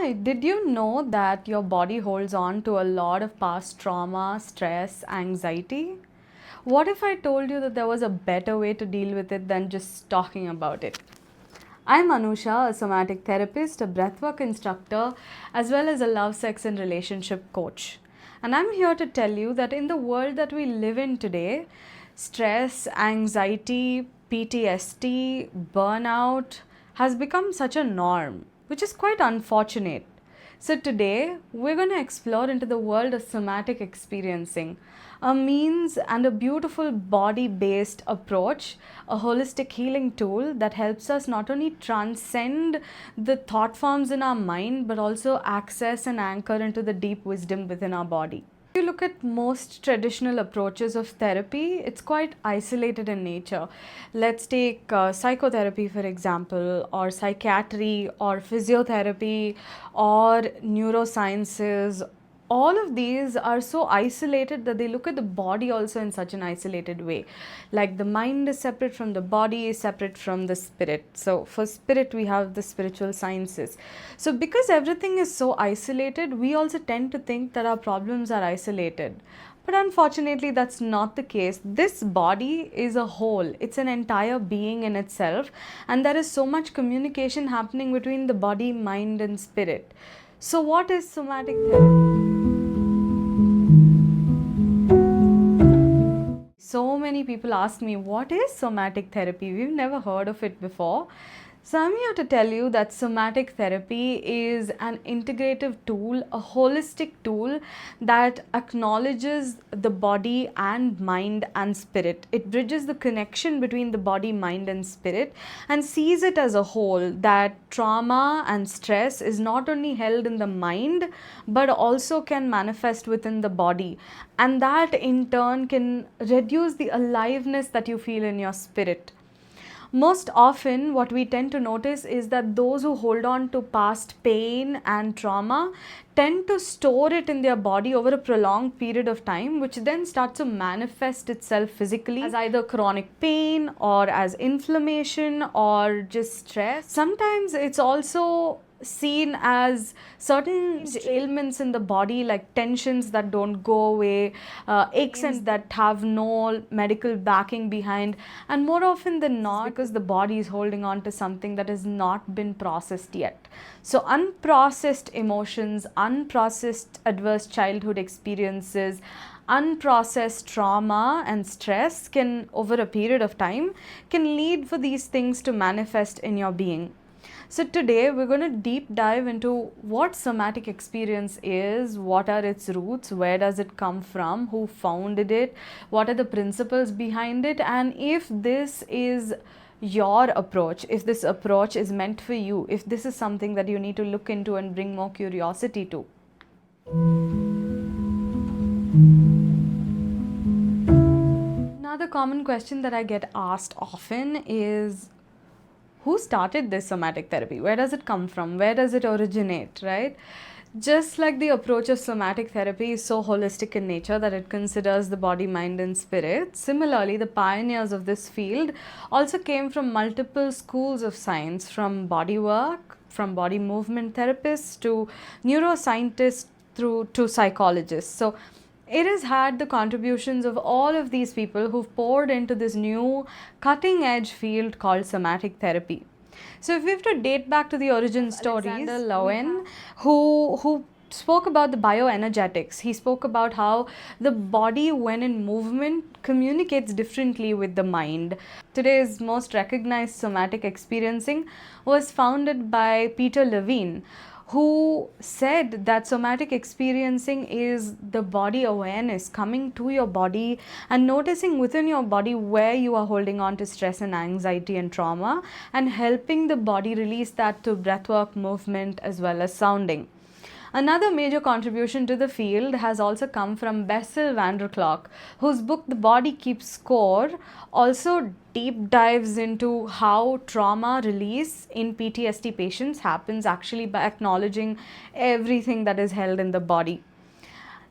Hi, did you know that your body holds on to a lot of past trauma, stress, anxiety? What if I told you that there was a better way to deal with it than just talking about it? I'm Anusha, a somatic therapist, a breathwork instructor, as well as a love, sex, and relationship coach. And I'm here to tell you that in the world that we live in today, stress, anxiety, PTSD, burnout has become such a norm, which is quite unfortunate. So, today we're going to explore into the world of somatic experiencing, a means and a beautiful body based approach, a holistic healing tool that helps us not only transcend the thought forms in our mind but also access and anchor into the deep wisdom within our body. If you look at most traditional approaches of therapy, it's quite isolated in nature. Let's take psychotherapy, for example, or psychiatry, or physiotherapy, or neurosciences. All of these are so isolated that they look at the body also in such an isolated way. Like the mind is separate from the body, is separate from the spirit. So, for spirit, we have the spiritual sciences. So, because everything is so isolated, we also tend to think that our problems are isolated. But unfortunately, that's not the case. This body is a whole, it's an entire being in itself, and there is so much communication happening between the body, mind, and spirit. So, what is somatic therapy? So many people ask me, what is somatic therapy? We've never heard of it before. So, I'm here to tell you that somatic therapy is an integrative tool, a holistic tool that acknowledges the body and mind and spirit. It bridges the connection between the body, mind, and spirit and sees it as a whole, that trauma and stress is not only held in the mind but also can manifest within the body. And that in turn can reduce the aliveness that you feel in your spirit. Most often, what we tend to notice is that those who hold on to past pain and trauma tend to store it in their body over a prolonged period of time, which then starts to manifest itself physically as either chronic pain or as inflammation or just stress. Sometimes it's also seen as certain ailments in the body, like tensions that don't go away, aches and that have no medical backing behind, and more often than not because the body is holding on to something that has not been processed yet. So unprocessed emotions, unprocessed adverse childhood experiences, unprocessed trauma and stress can, over a period of time, can lead for these things to manifest in your being. So today we're going to deep dive into what somatic experience is, what are its roots, where does it come from, who founded it, what are the principles behind it, and if this is your approach, if this approach is meant for you, if this is something that you need to look into and bring more curiosity to. Another common question that I get asked often is, who started this somatic therapy? Where does it come from? Where does it originate, right? Just like the approach of somatic therapy is so holistic in nature that it considers the body, mind, and spirit, similarly, the pioneers of this field also came from multiple schools of science, from body work, from body movement therapists to neuroscientists through to psychologists. So it has had the contributions of all of these people who've poured into this new cutting edge field called somatic therapy. So if we have to date back to the origin stories, Alexander Lowen, who spoke about the bioenergetics. He spoke about how the body, when in movement, communicates differently with the mind. Today's most recognized somatic experiencing was founded by Peter Levine, who said that somatic experiencing is the body awareness, coming to your body and noticing within your body where you are holding on to stress and anxiety and trauma, and helping the body release that through breathwork, movement, as well as sounding. Another major contribution to the field has also come from Bessel van der Kolk, whose book The Body Keeps Score also deep dives into how trauma release in PTSD patients happens actually by acknowledging everything that is held in the body.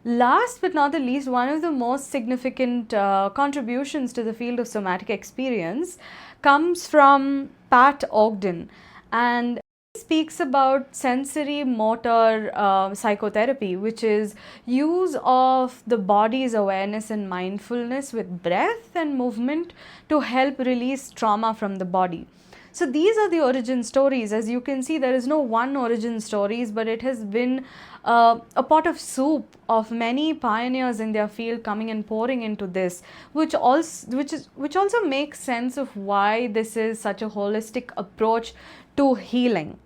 Last but not the least, one of the most significant contributions to the field of somatic experience comes from Pat Ogden. And Speaks about sensory motor psychotherapy, which is use of the body's awareness and mindfulness with breath and movement to help release trauma from the body. So these are the origin stories. As you can see, there is no one origin stories, but it has been a pot of soup of many pioneers in their field coming and pouring into this, which also makes sense of why this is such a holistic approach to healing.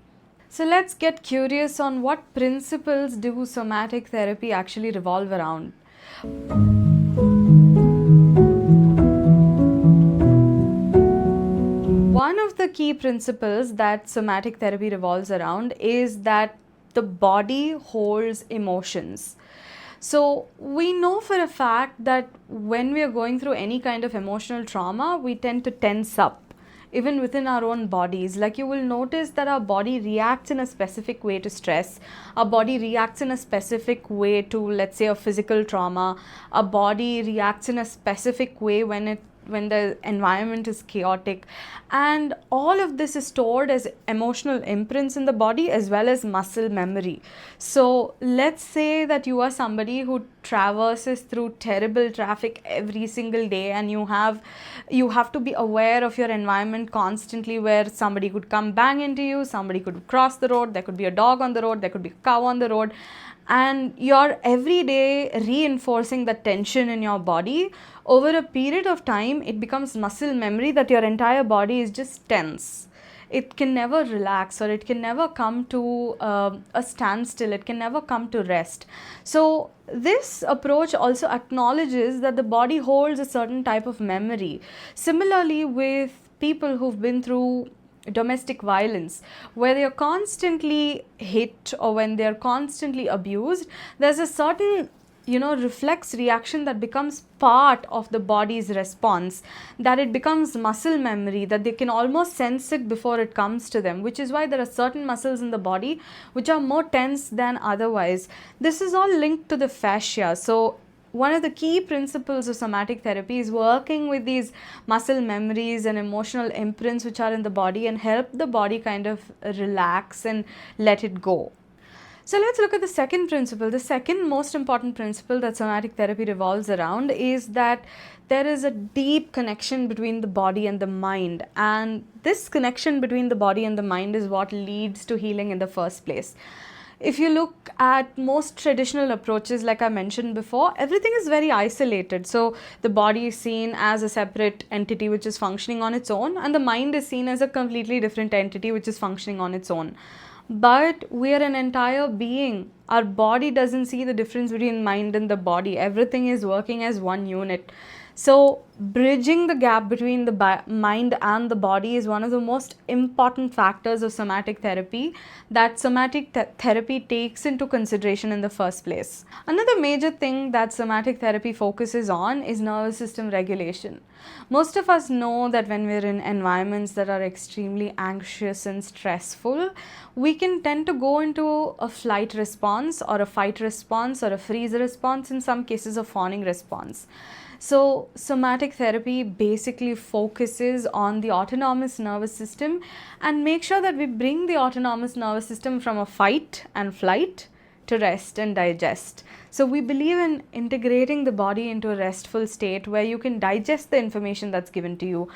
So let's get curious on what principles do somatic therapy actually revolve around. One of the key principles that somatic therapy revolves around is that the body holds emotions. So we know for a fact that when we are going through any kind of emotional trauma, we tend to tense up even within our own bodies. Like, you will notice that our body reacts in a specific way to stress. Our body reacts in a specific way to, let's say, a physical trauma. Our body reacts in a specific way when the environment is chaotic, and all of this is stored as emotional imprints in the body as well as muscle memory. So let's say that you are somebody who traverses through terrible traffic every single day, and you have to be aware of your environment constantly, where somebody could come bang into you, somebody could cross the road, there could be a dog on the road, there could be a cow on the road, and you're every day reinforcing the tension in your body. Over a period of time, it becomes muscle memory that your entire body is just tense. It can never relax, or it can never come to a standstill. It can never come to rest. So this approach also acknowledges that the body holds a certain type of memory. Similarly, with people who've been through domestic violence, where they are constantly hit or when they are constantly abused, there's a certain reflex reaction that becomes part of the body's response, that it becomes muscle memory, that they can almost sense it before it comes to them, which is why there are certain muscles in the body which are more tense than otherwise. This is all linked to the fascia. So one of the key principles of somatic therapy is working with these muscle memories and emotional imprints which are in the body, and help the body kind of relax and let it go. So let's look at the second principle. The second most important principle that somatic therapy revolves around is that there is a deep connection between the body and the mind. And this connection between the body and the mind is what leads to healing in the first place. If you look at most traditional approaches, like I mentioned before, everything is very isolated. So the body is seen as a separate entity which is functioning on its own, and the mind is seen as a completely different entity which is functioning on its own. But we are an entire being. Our body doesn't see the difference between mind and the body. Everything is working as one unit. So bridging the gap between the mind and the body is one of the most important factors of somatic therapy that somatic therapy takes into consideration in the first place. Another major thing that somatic therapy focuses on is nervous system regulation. Most of us know that when we're in environments that are extremely anxious and stressful, we can tend to go into a flight response or a fight response or a freeze response, in some cases a fawning response. So somatic therapy basically focuses on the autonomous nervous system and make sure that we bring the autonomous nervous system from a fight and flight to rest and digest. So we believe in integrating the body into a restful state where you can digest the information that's given to you,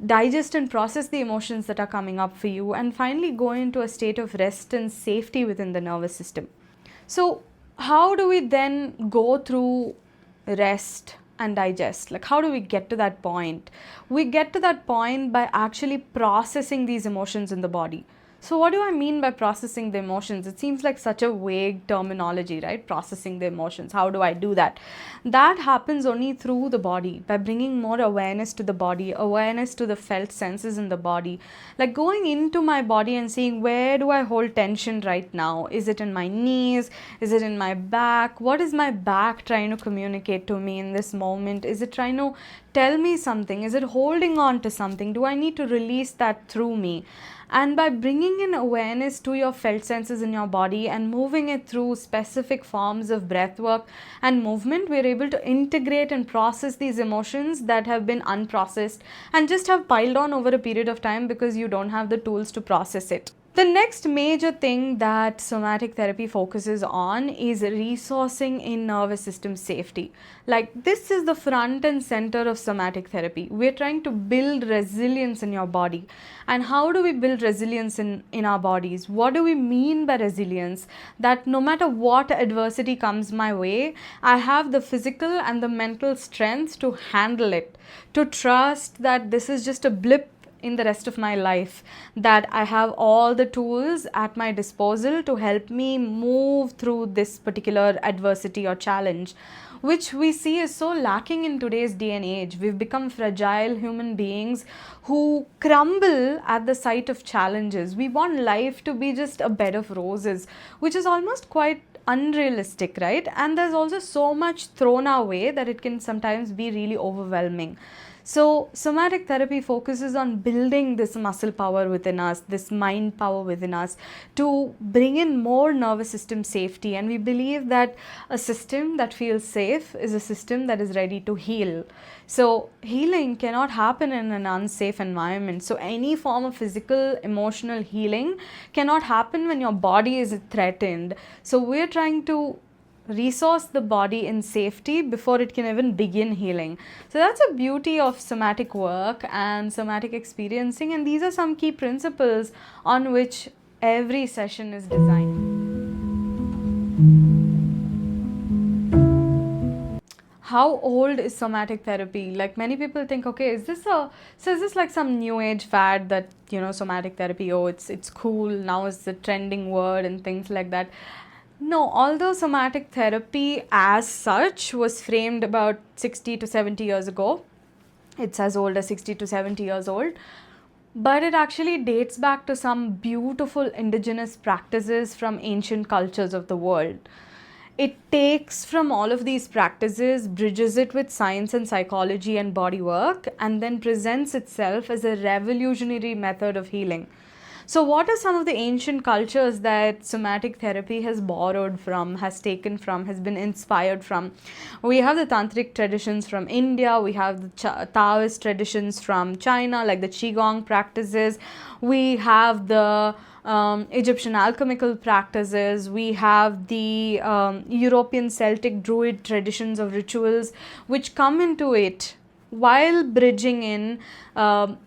digest and process the emotions that are coming up for you, and finally go into a state of rest and safety within the nervous system. So how do we then go through rest and digest? Like, how do we get to that point? We get to that point by actually processing these emotions in the body. So what do I mean by processing the emotions? It seems like such a vague terminology, right? Processing the emotions. How do I do that? That happens only through the body, by bringing more awareness to the body, awareness to the felt senses in the body. Like going into my body and seeing, where do I hold tension right now? Is it in my knees? Is it in my back? What is my back trying to communicate to me in this moment? Is it trying to tell me something? Is it holding on to something? Do I need to release that through me? And by bringing in awareness to your felt senses in your body and moving it through specific forms of breath work and movement, we're able to integrate and process these emotions that have been unprocessed and just have piled on over a period of time because you don't have the tools to process it. The next major thing that somatic therapy focuses on is resourcing in nervous system safety. Like, this is the front and center of somatic therapy. We're trying to build resilience in your body. And how do we build resilience in our bodies? What do we mean by resilience? That no matter what adversity comes my way, I have the physical and the mental strength to handle it, to trust that this is just a blip in the rest of my life, that I have all the tools at my disposal to help me move through this particular adversity or challenge, which we see is so lacking in today's day and age. We've become fragile human beings who crumble at the sight of challenges. We want life to be just a bed of roses, which is almost quite unrealistic, right? And there's also so much thrown our way that it can sometimes be really overwhelming. So, somatic therapy focuses on building this muscle power within us, this mind power within us, to bring in more nervous system safety. And we believe that a system that feels safe is a system that is ready to heal. So, healing cannot happen in an unsafe environment. So, any form of physical, emotional healing cannot happen when your body is threatened. So, we're trying to resource the body in safety before it can even begin healing. So that's a beauty of somatic work and somatic experiencing, and these are some key principles on which every session is designed. How old is somatic therapy? Like, many people think, okay, is this like some new age fad that, somatic therapy, oh, it's cool now, is the trending word and things like that. No, although somatic therapy as such was framed about 60 to 70 years ago, it's as old as 60 to 70 years old, but it actually dates back to some beautiful indigenous practices from ancient cultures of the world. It takes from all of these practices, bridges it with science and psychology and body work, and then presents itself as a revolutionary method of healing. So what are some of the ancient cultures that somatic therapy has borrowed from, has taken from, has been inspired from? We have the tantric traditions from India, we have the Taoist traditions from China, like the Qigong practices, we have the Egyptian alchemical practices, we have the European Celtic Druid traditions of rituals, which come into it while bridging in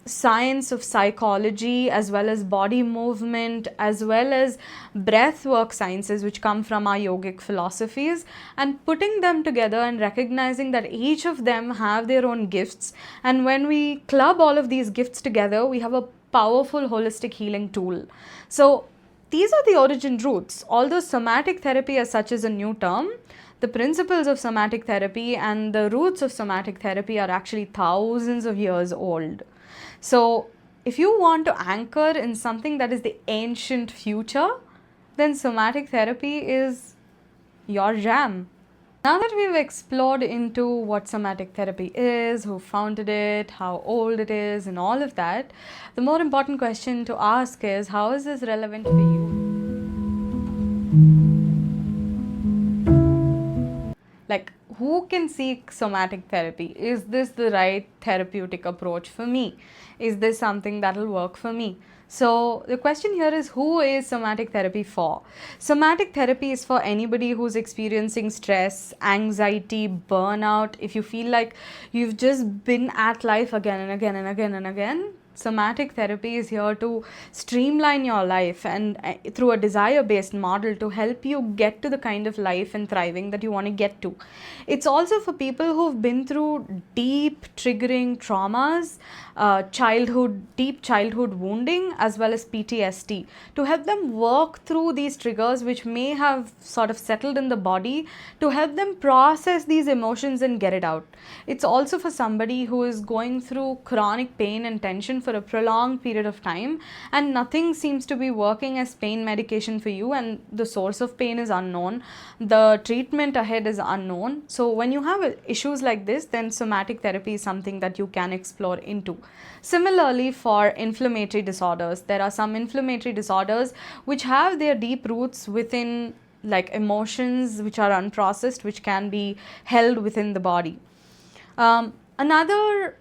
science of psychology, as well as body movement, as well as breathwork sciences which come from our yogic philosophies, and putting them together and recognizing that each of them have their own gifts, and when we club all of these gifts together, we have a powerful holistic healing tool. So these are the origin roots. Although somatic therapy as such is a new term, the principles of somatic therapy and the roots of somatic therapy are actually thousands of years old. So if you want to anchor in something that is the ancient future, then somatic therapy is your jam. Now that we've explored into what somatic therapy is, who founded it, how old it is, and all of that, the more important question to ask is, how is this relevant for you? Like, who can seek somatic therapy? Is this the right therapeutic approach for me? Is this something that will work for me? So the question here is, who is somatic therapy for? Somatic therapy is for anybody who's experiencing stress, anxiety, burnout. If you feel like you've just been at life again and again and again and again, somatic therapy is here to streamline your life and through a desire-based model to help you get to the kind of life and thriving that you want to get to. It's also for people who've been through deep triggering traumas, deep childhood wounding, as well as PTSD, to help them work through these triggers which may have sort of settled in the body, to help them process these emotions and get it out. It's also for somebody who is going through chronic pain and tension for a prolonged period of time, and nothing seems to be working as pain medication for you, and the source of pain is unknown, the treatment ahead is unknown. So when you have issues like this, then somatic therapy is something that you can explore into. Similarly, for inflammatory disorders, there are some inflammatory disorders which have their deep roots within, like, emotions which are unprocessed, which can be held within the body. Another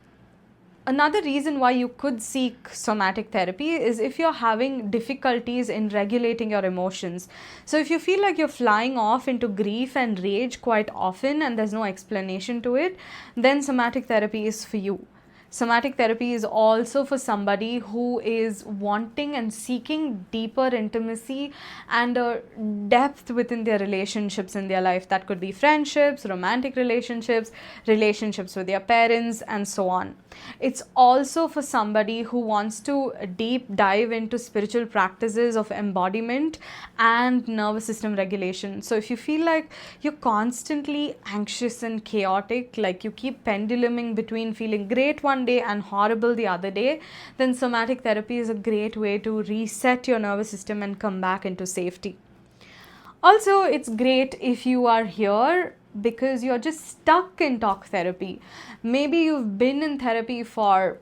another reason why you could seek somatic therapy is if you're having difficulties in regulating your emotions. So if you feel like you're flying off into grief and rage quite often and there's no explanation to it, then somatic therapy is for you. Somatic therapy is also for somebody who is wanting and seeking deeper intimacy and a depth within their relationships in their life. That could be friendships, romantic relationships, relationships with their parents, and so on. It's also for somebody who wants to deep dive into spiritual practices of embodiment and nervous system regulation. So if you feel like you're constantly anxious and chaotic, like you keep penduluming between feeling great one day and horrible the other day, then somatic therapy is a great way to reset your nervous system and come back into safety. Also, it's great if you are here because you're just stuck in talk therapy. Maybe you've been in therapy for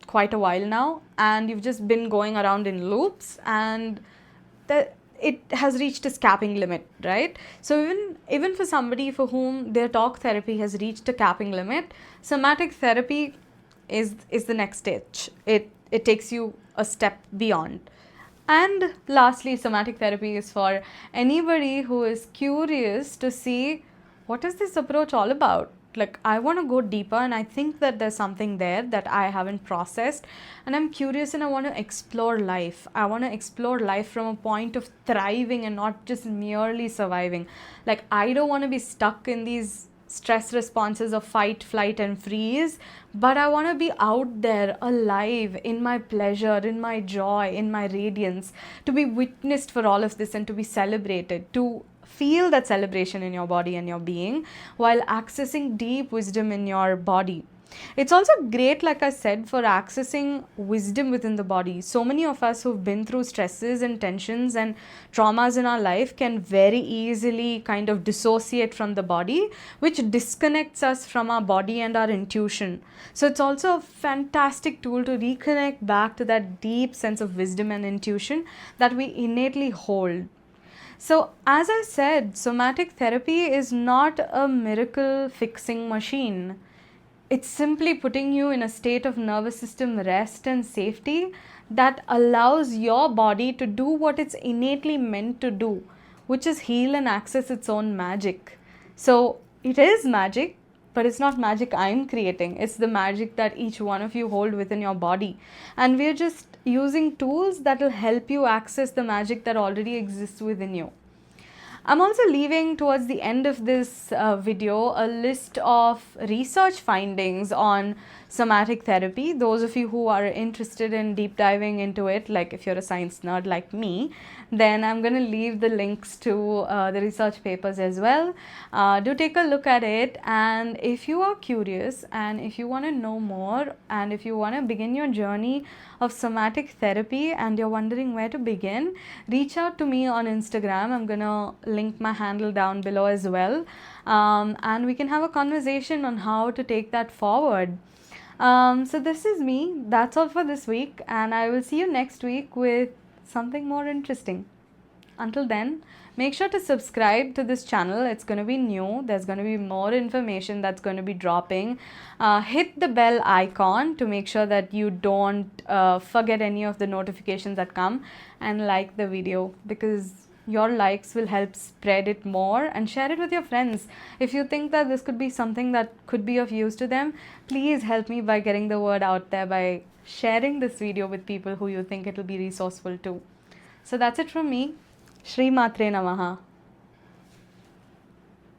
quite a while now and you've just been going around in loops, and it has reached its capping limit, right? So even for somebody for whom their talk therapy has reached a capping limit, somatic therapy is the next stage. It takes you a step beyond. And lastly, somatic therapy is for anybody who is curious to see what is this approach all about. Like, I want to go deeper and I think that there's something there that I haven't processed, and I'm curious and I want to explore life. I want to explore life from a point of thriving and not just merely surviving. Like, I don't want to be stuck in these stress responses of fight, flight, and freeze, but I want to be out there, alive, in my pleasure, in my joy, in my radiance, to be witnessed for all of this and to be celebrated, to feel that celebration in your body and your being while accessing deep wisdom in your body. It's also great, like I said, for accessing wisdom within the body. So many of us who've been through stresses and tensions and traumas in our life can very easily kind of dissociate from the body, which disconnects us from our body and our intuition. So it's also a fantastic tool to reconnect back to that deep sense of wisdom and intuition that we innately hold. So, as I said, somatic therapy is not a miracle fixing machine. It's simply putting you in a state of nervous system rest and safety that allows your body to do what it's innately meant to do, which is heal and access its own magic. So, it is magic, but it's not magic I'm creating. It's the magic that each one of you hold within your body. And we're just using tools that will help you access the magic that already exists within you. I'm also leaving towards the end of this video a list of research findings on somatic therapy. Those of you who are interested in deep diving into it, like if you're a science nerd like me, then I'm going to leave the links to the research papers as well. Do take a look at it, and if you are curious and if you want to know more and if you want to begin your journey of somatic therapy and you're wondering where to begin, reach out to me on Instagram. I'm going to link my handle down below as well, and we can have a conversation on how to take that forward. So this is me. That's all for this week, and I will see you next week with something more interesting. Until then, make sure to subscribe to this channel. It's going to be new. There's going to be more information that's going to be dropping. Hit the bell icon to make sure that you don't forget any of the notifications that come, and like the video, because your likes will help spread it more, and share it with your friends. If you think that this could be something that could be of use to them, please help me by getting the word out there by sharing this video with people who you think it will be resourceful to. So that's it from me. Shri Matre Namaha.